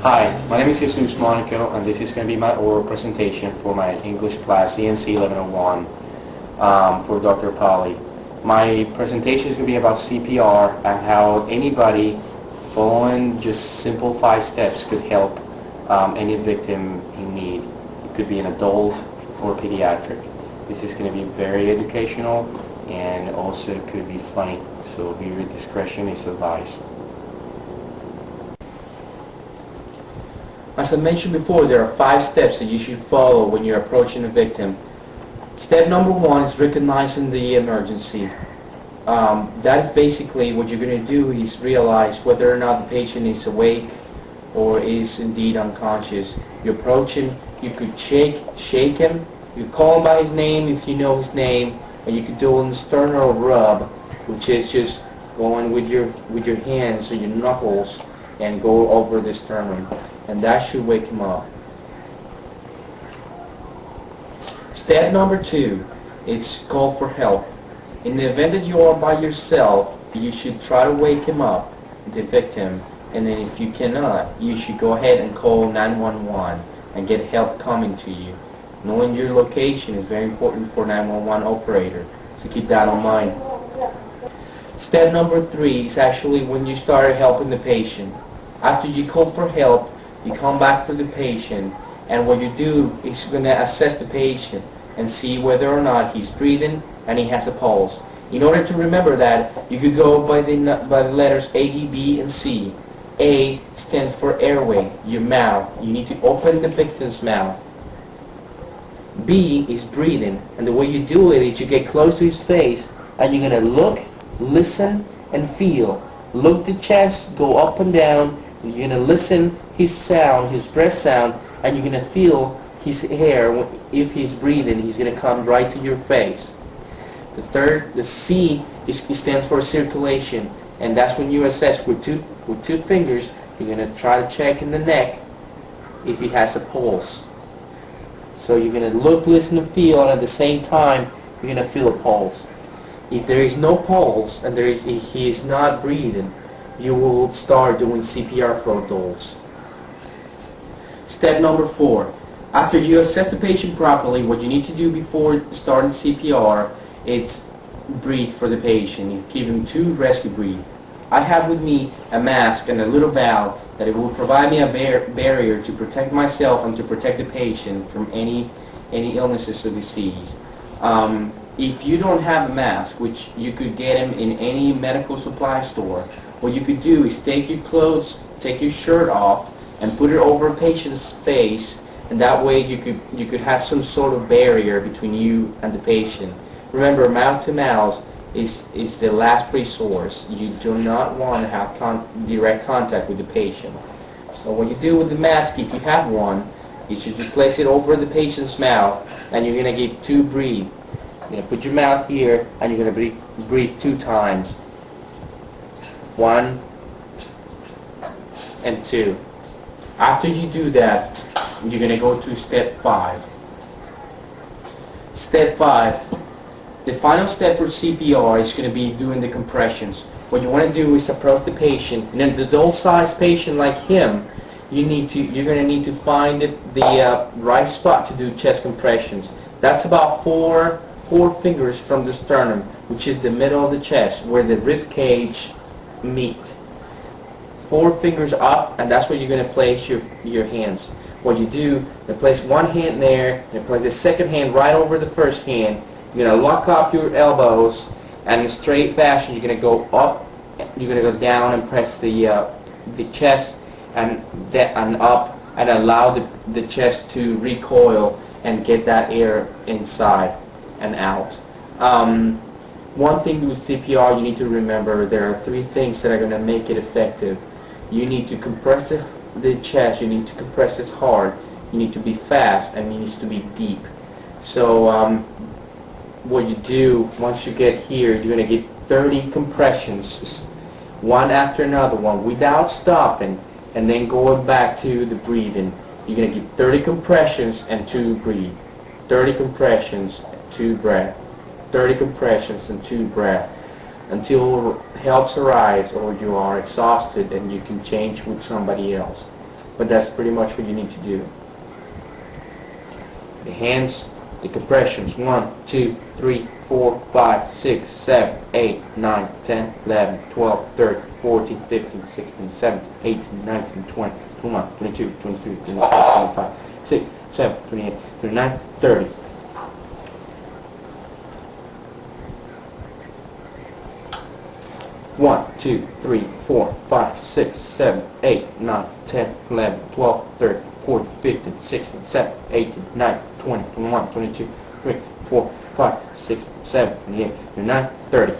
Hi, my name is Jesus Monaco, and this is going to be my oral presentation for my English class ENC 1101 for Dr. Polly. My presentation is going to be about CPR and how anybody following just simple 5 steps could help any victim in need. It could be an adult or pediatric. This is going to be very educational and also could be funny, so viewer discretion is advised. As I mentioned before, there are 5 steps that you should follow when you're approaching a victim. Step number 1 is recognizing the emergency. That is basically what you're going to do is realize whether or not the patient is awake or is indeed unconscious. You approach him, you could shake him, you call him by his name if you know his name, and you could do an sternal rub, which is just going with your hands or your knuckles and go over the sternum. And that should wake him up. Step number 2, it's call for help. In the event that you are by yourself, you should try to wake him up, the victim, and then if you cannot, you should go ahead and call 911 and get help coming to you. Knowing your location is very important for 911 operator, so keep that in mind. Step number 3 is actually when you start helping the patient. After you call for help, you come back for the patient, and what you do is you're going to assess the patient and see whether or not he's breathing and he has a pulse. In order to remember that, you could go by the letters A, D, B, and C. A stands for airway, your mouth. You need to open the victim's mouth. B is breathing, and the way you do it is you get close to his face and you're going to look, listen, and feel. Look the chest, go up and down. You're going to listen his sound, his breath sound, and you're going to feel his hair. If he's breathing, he's going to come right to your face. The C stands for circulation, and that's when you assess with two fingers. You're going to try to check in the neck if he has a pulse. So you're going to look, listen, and feel, and at the same time, you're going to feel a pulse. If there is no pulse and he is not breathing, you will start doing CPR for adults. Step number 4. After you assess the patient properly, what you need to do before starting CPR is breathe for the patient. You give him 2 rescue breaths. I have with me a mask and a little valve that it will provide me a barrier to protect myself and to protect the patient from any illnesses or disease. If you don't have a mask, which you could get them in any medical supply store, what you could do is take your clothes, take your shirt off, and put it over a patient's face, and that way you could have some sort of barrier between you and the patient. Remember, mouth to mouth is the last resource. You do not want to have direct contact with the patient. So what you do with the mask, if you have one, you should place it over the patient's mouth, and you're going to give 2 breaths. You're going to put your mouth here, and you're going to breathe 2 times. 1 and 2. After you do that, you're going to go to step 5. Step 5. The final step for CPR is going to be doing the compressions. What you want to do is approach the patient, and an adult-sized patient like him, you're going to need to find the right spot to do chest compressions. That's about 4 fingers from the sternum, which is the middle of the chest, where the rib cage meet. 4 fingers up, and that's where you're going to place your hands. What you do, you place one hand there, you place the second hand right over the first hand. You're going to lock up your elbows, and in a straight fashion, you're going to go up, you're going to go down and press the chest and up, and allow the chest to recoil and get that air inside and out. One thing with CPR you need to remember, there are 3 things that are going to make it effective. You need to compress the chest, you need to compress it hard, you need to be fast, and it needs to be deep. So what you do, once you get here, you're going to get 30 compressions, one after another one, without stopping, and then going back to the breathing. You're going to get 30 compressions and 2 breathe. 30 compressions, 2 breath. 30 compressions and 2 breath. Until helps arise or you are exhausted and you can change with somebody else. but that's pretty much what you need to do. The hands, the compressions, 1, 2, 3, 4, 5, 6, 7, 8, 9, 10, 11, 12, 13, 14, 15, 16, 17, 18, 19, 20, 21, 22, 23, 24, 25, 6, 7, 28, 29, 30. One, 2, 3, 4, 5, 6, 7, 8, 9, 10, 11, 12, 13, 14, 15, 16, 17, 18, 19, 20, 21, 22, 23, 4, 5, 6, 7, 28, 29, 30.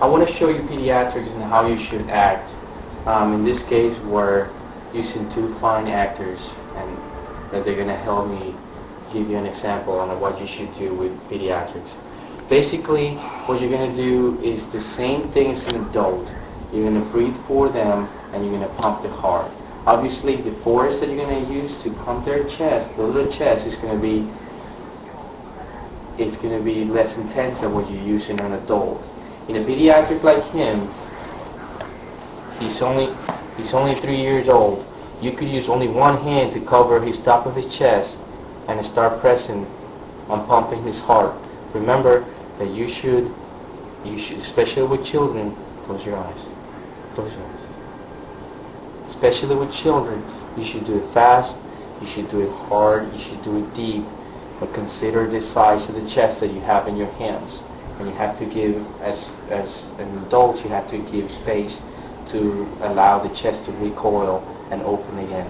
I want to show you pediatrics and how you should act. In this case, we're using two fine actors, and that they're going to help me give you an example on what you should do with pediatrics. Basically, what you're going to do is the same thing as an adult. You're going to breathe for them, and you're going to pump the heart. Obviously, the force that you're going to use to pump their chest, the little chest, is going to be less intense than what you use in an adult. In a pediatric like him, he's only 3 years old. You could use only one hand to cover his top of his chest and start pressing on pumping his heart. Remember that you should, especially with children, close your eyes. Close your eyes. Especially with children, you should do it fast, you should do it hard, you should do it deep, but consider the size of the chest that you have in your hands. And you have to give, as an adult, you have to give space to allow the chest to recoil and open again.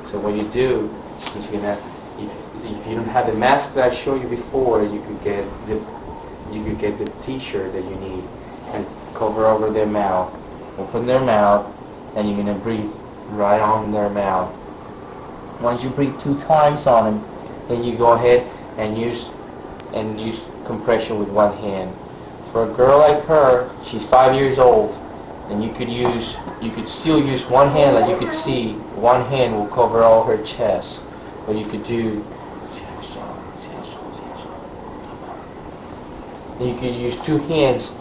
So what you do is if you don't have the mask that I showed you before, you could get the t-shirt that you need and cover over their mouth. Open their mouth, and you're gonna breathe right on their mouth. Once you breathe 2 times on them, then you go ahead and use compression with one hand. For a girl like her, she's 5 years old, and you could still use one hand. Like you could see, one hand will cover all her chest. But you could do, and you could use 2 hands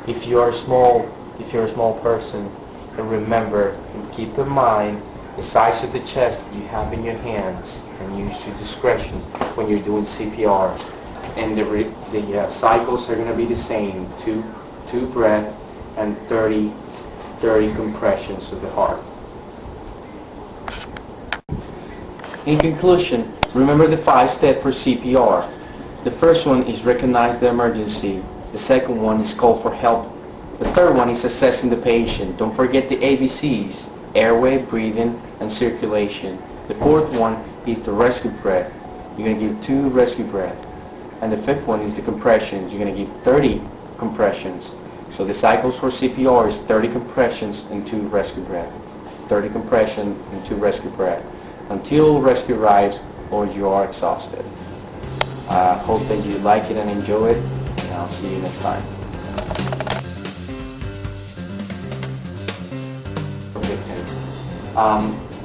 if you're a small person. And remember, and keep in mind the size of the chest that you have in your hands, and use your discretion when you're doing CPR. And the cycles are going to be the same: two breath and 30 compressions of the heart. In conclusion, remember the 5 steps for CPR. The first one is recognize the emergency. The second one is call for help. The third one is assessing the patient. Don't forget the ABCs: airway, breathing, and circulation. The fourth one is the rescue breath. You're going to give 2 rescue breaths. And the fifth one is the compressions. You're going to give 30 compressions. So the cycles for CPR is 30 compressions and 2 rescue breaths. 30 compression and 2 rescue breaths until rescue arrives or you are exhausted. I hope that you like it and enjoy it, and I'll see you next time.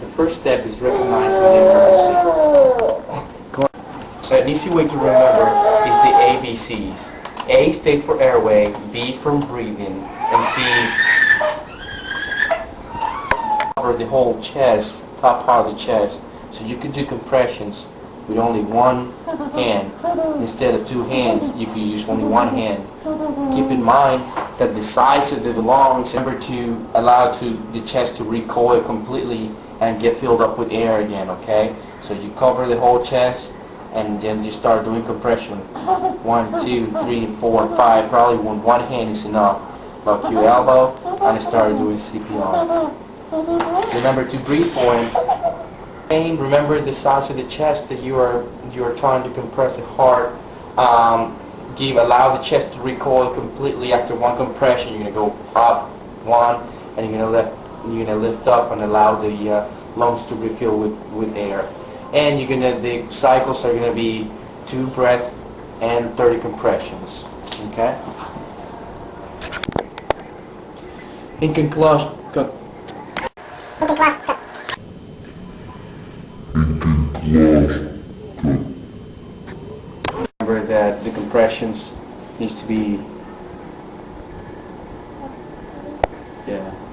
The first step is recognizing the emergency. An easy way to remember is the ABCs. A stands for airway, B for breathing, and C cover the whole chest, top part of the chest. So you can do compressions with only one hand. Instead of 2 hands, you can use only one hand. Keep in mind that the size of the lungs, remember to allow the chest to recoil completely and get filled up with air again, okay? So you cover the whole chest, and then you start doing compression. 1, 2, 3, 4, 5. Probably one hand is enough. Lock your elbow and start doing CPR. Remember to breathe for him. Remember the size of the chest that you are trying to compress the heart. Allow the chest to recoil completely after one compression. You're gonna go up 1, and you're gonna lift up and allow the lungs to refill with air. And the cycles are going to be 2 breaths and 30 compressions. Okay? In conclusion, remember that the compressions needs to be Yeah.